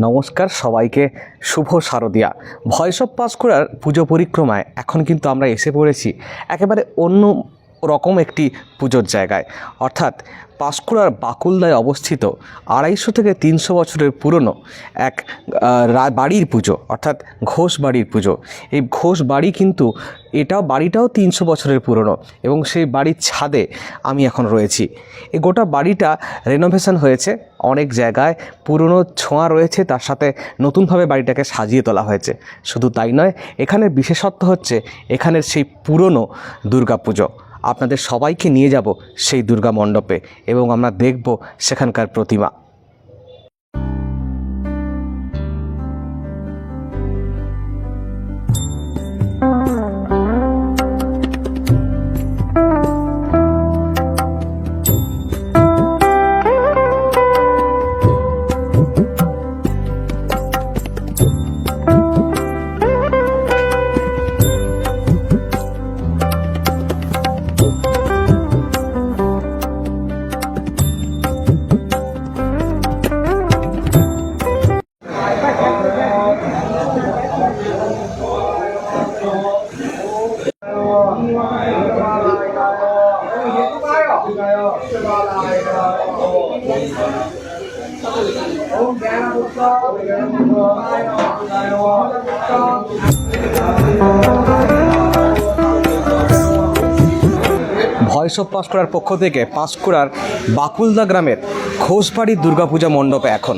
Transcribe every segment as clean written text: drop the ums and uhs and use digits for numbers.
নমস্কার সবাইকে, শুভ শারদিয়া। Voice of পাঁশকুড়ার পুজো পরিক্রমায় এখন কিন্তু আমরা এসে পড়েছি একেবারে অন্য রকম একটি পুজোর জায়গায়, অর্থাৎ পাঁশকুড়ার বাকুলদায় অবস্থিত 250 থেকে 300 বছরের পুরনো এক বাড়ির পুজো, অর্থাৎ ঘোষ বাড়ির পুজো। এই ঘোষ বাড়ি কিন্তু বাড়িটাও 300 বছরের পুরনো এবং সেই বাড়ির ছাদে আমি এখন রয়েছি। এই গোটা বাড়িটা রেনোভেশন হয়েছে, অনেক জায়গায় পুরনো ছোঁয়া রয়েছে, তার সাথে নতুনভাবে বাড়িটাকে সাজিয়ে তোলা হয়েছে। শুধু তাই নয়, এখানের বিশেষত্ব হচ্ছে এখানের সেই পুরনো দুর্গাপুজো। আপনাদের সবাইকে নিয়ে যাব সেই দুর্গা মণ্ডপে এবং আমরা দেখব সেখানকার প্রতিমা। ভয়েস অফ পাঁশকুড়ার পক্ষ থেকে পাঁশকুড়ার বাকুলদা গ্রামের ঘোষবাড়ির দুর্গাপূজা মণ্ডপে এখন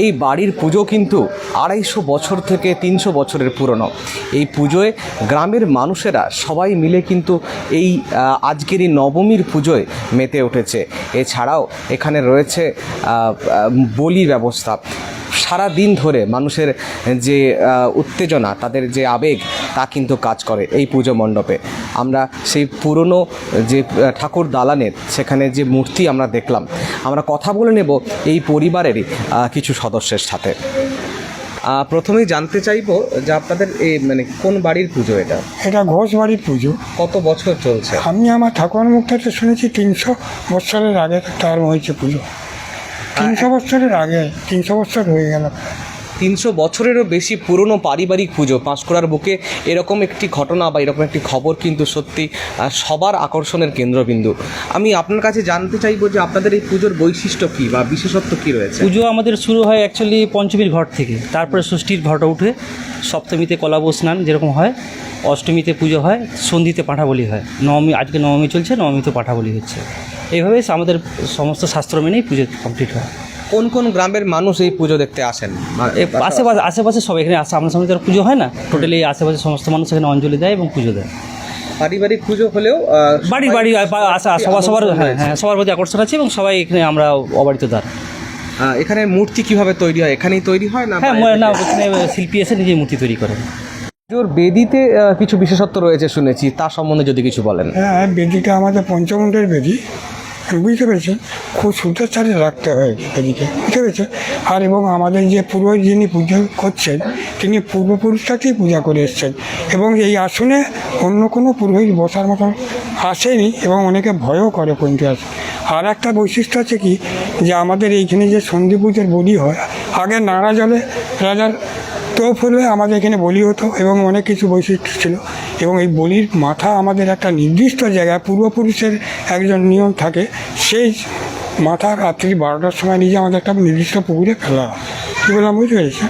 এই বাড়ির পুজো কিন্তু 250 বছর থেকে 300 বছরের পুরনো। এই পুজোয় গ্রামের মানুষেরা সবাই মিলে কিন্তু এই আজকের এই নবমীর পুজোয় মেতে উঠেছে। এছাড়াও এখানে রয়েছে বলি ব্যবস্থা। সারা দিন ধরে মানুষের যে উত্তেজনা, তাদের যে আবেগ, তা কিন্তু কাজ করে এই পুজো মণ্ডপে। আমরা সেই পুরনো যে ঠাকুর দালানের সেখানে যে মূর্তি আমরা দেখলাম, আমরা কথা বলে নেব এই পরিবারেরই কিছু সদস্যের সাথে। প্রথমেই জানতে চাইবো যে আপনাদের এই কোন বাড়ির পুজো? এটা ঘোষ বাড়ির পুজো। কত বছর চলছে? আমি আমার ঠাকুর মুখ থেকে শুনেছি 300 বছরের আগে তার হয়েছে পুজো। 300 বছরের আগে, 300 বছর হয়ে গেল। 300 বছরেরও বেশি পুরনো পারিবারিক পুজো পাঁশকুড়ার বুকে। এরকম একটি ঘটনা বা এরকম একটি খবর কিন্তু সত্যি সবার আকর্ষণের কেন্দ্রবিন্দু। আমি আপনার কাছে জানতে চাইবো যে আপনাদের এই পুজোর বৈশিষ্ট্য কী বা বিশেষত্ব কী রয়েছে? পুজো আমাদের শুরু হয় অ্যাকচুয়ালি পঞ্চমীর ঘট থেকে, তারপরে ষষ্ঠীর ঘট উঠে, সপ্তমীতে কলাব স্নান যেরকম হয়, অষ্টমীতে পুজো হয়, সন্ধিতে পাঠাবলি হয়, নবমী, আজকে নবমী চলছে, নবমীতে পাঠাবলি হচ্ছে। এইভাবে আমাদের সমস্ত শাস্ত্র মেনেই পুজো কমপ্লিট হয়। কোন কোন গ্রামের মানুষ এই পুজো দেখতে আসেন? আশেপাশে সব এখানে আসে। আপনার সামনে যারা পুজো হয় না, টোটালি আশেপাশে সমস্ত মানুষ এখানে অঞ্জলি দেয় এবং পুজো দেয়। পারিবারিক পুজো হলেও বাড়ি আসা সবার হ্যাঁ সবার প্রতি আকর্ষণ আছে এবং সবাই এখানে আমরা অবারিত দ্বার। এখানে মূর্তি কিভাবে তৈরি হয়? এখানেই তৈরি হয় না? হ্যাঁ, না, এখানে শিল্পী এসে নিজেই মূর্তি তৈরি করেন। পুজোর বেদিতে কিছু বিশেষত্ব রয়েছে শুনেছি, তার সম্বন্ধে যদি কিছু বলেন। হ্যাঁ, বেদিটা আমাদের পঞ্চমুণ্ডের বেদি, বুঝতে পেরেছেন? খুব সুন্দর চারে রাখতে হয় বেদিকে, বুঝতে পেরেছেন? আর এবং আমাদের যে পুরোহিত যিনি পুজো করছেন, তিনি পূর্বপুরুষটাকেই পূজা করে এসছেন এবং এই আসনে অন্য কোনো পুরোহিত বসার মতো আসেনি এবং অনেকে ভয়ও করে পর্যন্ত আসে। আর একটা বৈশিষ্ট্য আছে কি, যে আমাদের এইখানে যে সন্ধি পুজোর বলি হয়, আগে নাড়া জলে রাজার তোপ হলে আমাদের এখানে বলি হতো এবং অনেক কিছু বৈশিষ্ট্য ছিল। এবং এই বলির মাথা আমাদের একটা নির্দিষ্ট জায়গায়, পূর্বপুরুষের একজন নিয়ম থাকে, সেই মাথা রাত্রি 12টার সময় নিজে আমাদের একটা নির্দিষ্ট পুকুরে ফেলা হয়। কী বললাম, বুঝতে পেরেছে?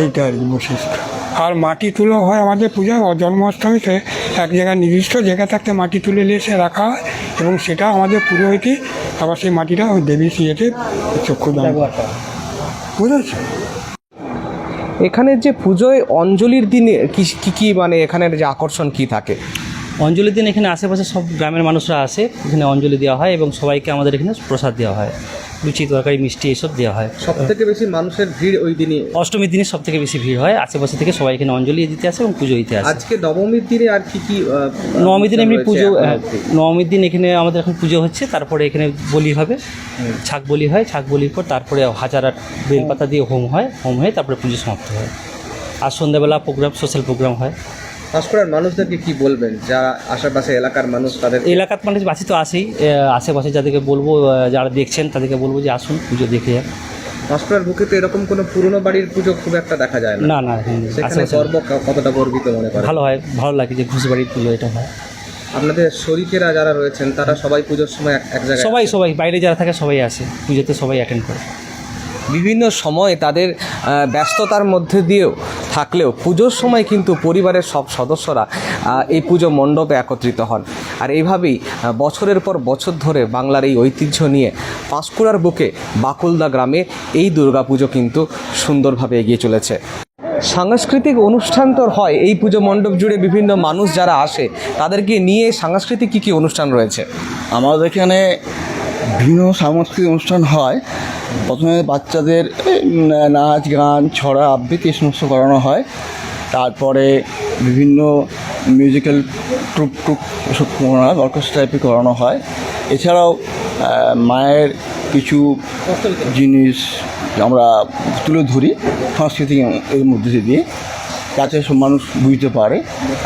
এইটা আর কি বৈশিষ্ট্য। আর মাটি তুলো হয় আমাদের পূজায় জন্মাষ্টমীতে, এক জায়গায় নির্দিষ্ট জায়গা থাকতে মাটি তুলে এসে রাখা হয় এবং সেটা আমাদের পুরোহিতই আবার সেই মাটিটা ওই দেবীর ইয়েতে চক্ষুদান, বুঝেছে? এখানের যে পুজোয় অঞ্জলির দিনে কি এখানের যে আকর্ষণ কি থাকে? অঞ্জলির দিন এখানে আশেপাশে সব গ্রামের মানুষরা আসে, এখানে অঞ্জলি দেওয়া হয় এবং সবাইকে আমাদের এখানে প্রসাদ দেওয়া হয়, লুচি, তরকারি, মিষ্টি এসব দেওয়া হয়। সব থেকে বেশি মানুষের ভিড় ওই দিনই, অষ্টমীর দিনে সব থেকে বেশি ভিড় হয়। আশেপাশে থেকে সবাই এখানে অঞ্জলি দিতে আসে এবং পুজো দিতে আসে। আজকে নবমীর দিনে আর কি নবমীর দিনে এমনি পুজো, নবমীর দিন এখানে আমাদের এখন পুজো হচ্ছে, তারপরে এখানে বলি হবে, ছাগ বলি হয়, ছাগ বলির পর তারপরে 1000 বেলপাতা দিয়ে হোম হয়, হোম হয়ে তারপরে পুজো সমাপ্ত হয়। আর সন্ধ্যাবেলা প্রোগ্রাম, সোশ্যাল প্রোগ্রাম হয়। পাঁশকুড়ার মানুষদেরকে কি বলবেন, যারা আশেপাশে এলাকার মানুষ, তাদের এলাকার মানুষ বাসি তো আসেই, আশেপাশে যাদেরকে বলবো, যারা দেখছেন তাদেরকে বলবো যে আসুন পুজো দেখে যান। পাঁশকুড়ার বুকে তো এরকম কোনো পুরনো বাড়ির পুজো খুব একটা দেখা যায় না। না না এখানে সেখানে আশেপাশে গর্ব কতটা গর্বিত মনে করে? ভালো হয়, ভালো লাগে যে ঘোষবাড়ির পুজো এটা হয়। আপনাদের শরিকেরা যারা রয়েছেন তারা সবাই পুজোর সময় এক জায়গায় সবাই বাইরে যারা থাকে সবাই আসে পুজোতে, সবাই অ্যাটেন্ড করে। বিভিন্ন সময় তাদের ব্যস্ততার মধ্যে দিয়েও থাকলেও পুজোর সময় কিন্তু পরিবারের সব সদস্যরা এই পুজো মণ্ডপে একত্রিত হন। আর এইভাবেই বছরের পর বছর ধরে বাংলার এই ঐতিহ্য নিয়ে পাঁশকুড়ার বুকে বাকুলদা গ্রামে এই দুর্গাপুজো কিন্তু সুন্দরভাবে এগিয়ে চলেছে। সাংস্কৃতিক অনুষ্ঠান তো হয় এই পুজো মণ্ডপ জুড়ে, বিভিন্ন মানুষ যারা আসে তাদেরকে নিয়ে সাংস্কৃতিক কী কী অনুষ্ঠান রয়েছে? আমাদের এখানে বিভিন্ন সাংস্কৃতিক অনুষ্ঠান হয়। প্রথমে বাচ্চাদের নাচ গান ছড়া আবৃত্তি এই সমস্ত করানো হয়। তারপরে বিভিন্ন মিউজিক্যাল ট্রুপ এসব করানো হয়, অর্কেস্ট্রা টাইপের করানো হয়। এছাড়াও মায়ের কিছু জিনিস আমরা তুলে ধরি সাংস্কৃতিক এর মধ্যে দিয়ে, যাতে সব মানুষ বুঝতে পারে।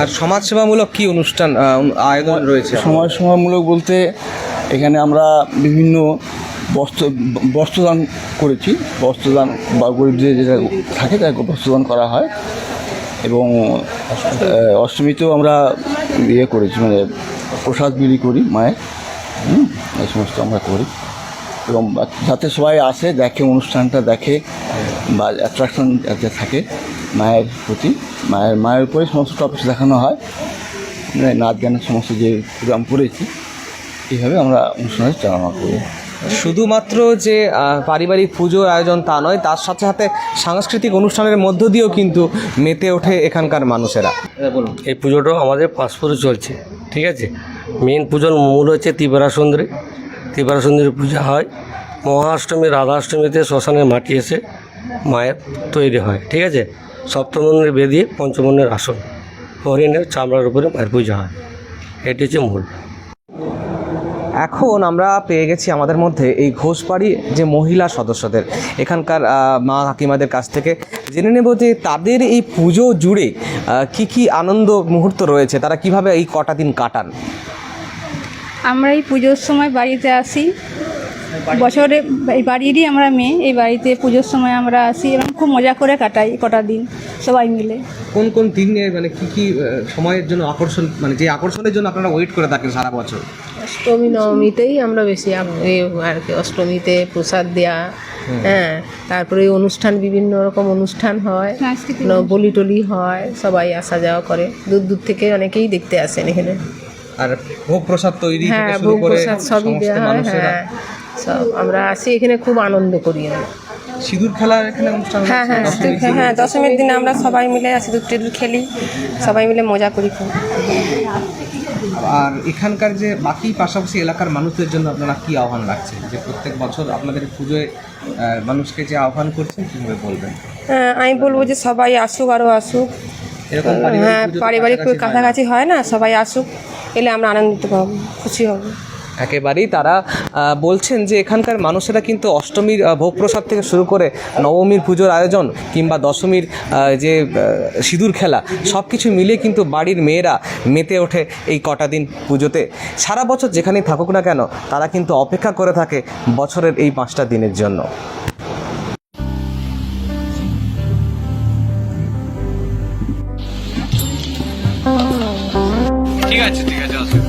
আর সমাজসেবামূলক কী অনুষ্ঠান আয়োজন রয়েছে? সমাজসেবামূলক বলতে এখানে আমরা বিভিন্ন বস্ত্রদান করেছি। বস্ত্রদান বা গরিবদের যেটা থাকে তাকে বস্ত্রদান করা হয়। এবং অষ্টমীতেও আমরা করেছি, মানে প্রসাদ বিলি করি মায়ের, এই সমস্ত আমরা করি। এবং যাতে সবাই আসে, দেখে, অনুষ্ঠানটা দেখে বা অ্যাট্রাকশন যাতে থাকে মায়ের প্রতি, মায়ের উপরে সমস্ত টপিক দেখানো হয়। নাচ গানের সমস্ত যে প্রোগ্রাম করেছি, এইভাবে আমরা অনুষ্ঠান চালনা করি। শুধুমাত্র যে পারিবারিক পুজোর আয়োজন তা নয়, তার সাথে সাথে সাংস্কৃতিক অনুষ্ঠানের মধ্য দিয়েও কিন্তু মেতে ওঠে এখানকার মানুষেরা। বলুন। এই পুজোটা আমাদের পাঁশকুড়ে চলছে, ঠিক আছে। মেন পুজোর মূল হচ্ছে ত্রিপুরা সুন্দরী। ত্রিপুরা সুন্দরী পূজা হয় মহাষ্টমী, রাধাষ্টমীতে শ্মশানের মাটি এসে মায়ের তৈরি হয়, ঠিক আছে। সপ্তমন্দির বেদিয়ে পঞ্চমন্দির আসন, হরিণের চামড়ার উপরে মায়ের পূজা হয়, এটি হচ্ছে মূল। এখন আমরা পেয়ে গেছি আমাদের মধ্যে এই ঘোষবাড়ি যে মহিলা সদস্যদের, এখানকার মা কাকিমাদের কাছ থেকে জেনে নেব যে তাদের এই পুজো জুড়ে কি কি আনন্দ মুহূর্ত রয়েছে, তারা কিভাবে এই কটা দিন কাটান। আমরা এই পুজোর সময় বাড়িতে আসি, বছরে এই বাড়িরই আমরা মেয়ে, এই বাড়িতে পুজোর সময় আমরা আসি এবং খুব মজা করে কাটাই কটা দিন সবাই মিলে। কোন কোন দিনে, মানে কি কি সময়ের জন্য আকর্ষণ, মানে যে আকর্ষণের জন্য আপনারা ওয়েট করে থাকেন সারা বছর? অষ্টমী নবমীতেই আমরা বেশি আর কি, অষ্টমীতে প্রসাদ দেওয়া, হ্যাঁ, তারপরে অনুষ্ঠান, বিভিন্ন রকম অনুষ্ঠান হয়, বলি টলি হয়, সবাই আসা যাওয়া করে, দূর দূর থেকে অনেকেই দেখতে আসেন এখানে। আর ভোগ প্রসাদ তৈরি, হ্যাঁ, ভোগ প্রসাদ সবই দেওয়া হয়, হ্যাঁ, সব আমরা আসি এখানে, খুব আনন্দ করি আমরা। সিঁদুর খেলার এখানে অনুষ্ঠান? হ্যাঁ, দশমীর দিনে আমরা সবাই মিলে সিঁদুর টিঁদুর খেলি, সবাই মিলে মজা করি খুব। আর এখানকার যে বাকি পাশাপাশি এলাকার মানুষদের জন্য আপনারা কি আহ্বান রাখছেন, যে প্রত্যেক বছর আপনাদের পুজোয় মানুষকে যে আহ্বান করছেন, কীভাবে বলবেন? আমি বলবো যে সবাই আসুক, আরও আসুক। হ্যাঁ, পারিবারিক কাছাকাছি হয় না, সবাই আসুক, এলে আমরা আনন্দিত হব, খুশি হব। একেবারেই তারা বলছেন যে এখানকার মানুষেরা কিন্তু অষ্টমীর ভোগ প্রসাদ থেকে শুরু করে নবমীর পুজোর আয়োজন কিংবা দশমীর যে সিঁদুর খেলা, সব কিছু মিলিয়ে কিন্তু বাড়ির মেয়েরা মেতে ওঠে এই কটা দিন পুজোতে। সারা বছর যেখানেই থাকুক না কেন, তারা কিন্তু অপেক্ষা করে থাকে বছরের এই 5টা দিনের জন্য। ঠিক আছে, আসুন।